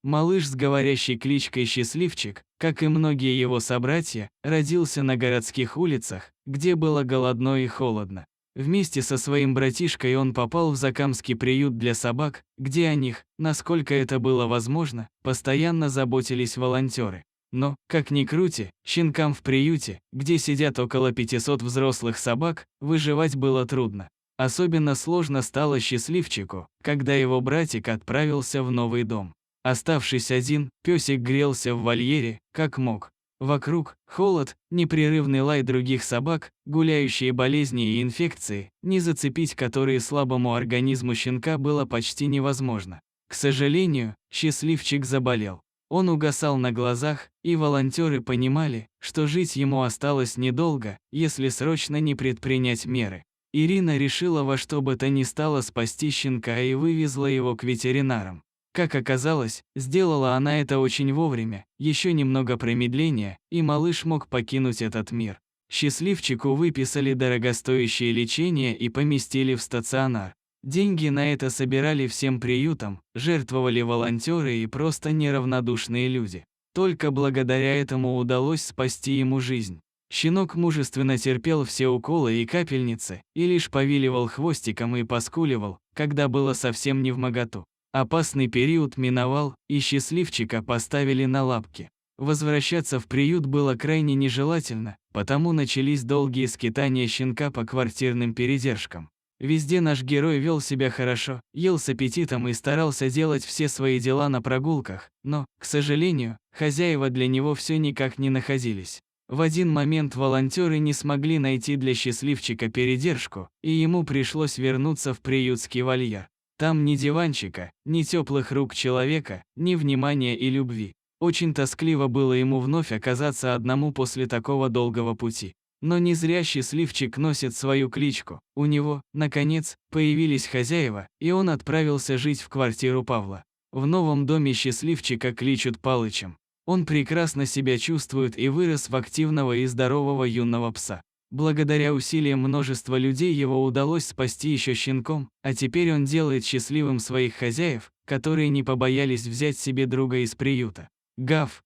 Малыш с говорящей кличкой Счастливчик, как и многие его собратья, родился на городских улицах, где было голодно и холодно. Вместе со своим братишкой он попал в закамский приют для собак, где о них, насколько это было возможно, постоянно заботились волонтеры. Но, как ни крути, щенкам в приюте, где сидят около 500 взрослых собак, выживать было трудно. Особенно сложно стало Счастливчику, когда его братик отправился в новый дом. Оставшись один, песик грелся в вольере, как мог. Вокруг холод, непрерывный лай других собак, гуляющие болезни и инфекции, не зацепить которые слабому организму щенка было почти невозможно. К сожалению, Счастливчик заболел. Он угасал на глазах, и волонтеры понимали, что жить ему осталось недолго, если срочно не предпринять меры. Ирина решила во что бы то ни стало спасти щенка и вывезла его к ветеринарам. Как оказалось, сделала она это очень вовремя, еще немного промедления, и малыш мог покинуть этот мир. Счастливчику выписали дорогостоящее лечение и поместили в стационар. Деньги на это собирали всем приютам, жертвовали волонтеры и просто неравнодушные люди. Только благодаря этому удалось спасти ему жизнь. Щенок мужественно терпел все уколы и капельницы, и лишь повиливал хвостиком и поскуливал, когда было совсем невмоготу. Опасный период миновал, и Счастливчика поставили на лапки. Возвращаться в приют было крайне нежелательно, потому начались долгие скитания щенка по квартирным передержкам. Везде наш герой вел себя хорошо, ел с аппетитом и старался делать все свои дела на прогулках, но, к сожалению, хозяева для него все никак не находились. В один момент волонтеры не смогли найти для Счастливчика передержку, и ему пришлось вернуться в приютский вольер. Там ни диванчика, ни теплых рук человека, ни внимания и любви. Очень тоскливо было ему вновь оказаться одному после такого долгого пути. Но не зря Счастливчик носит свою кличку. У него, наконец, появились хозяева, и он отправился жить в квартиру Павла. В новом доме Счастливчика кличут Палычем. Он прекрасно себя чувствует и вырос в активного и здорового юного пса. Благодаря усилиям множества людей его удалось спасти еще щенком, а теперь он делает счастливым своих хозяев, которые не побоялись взять себе друга из приюта. Гав!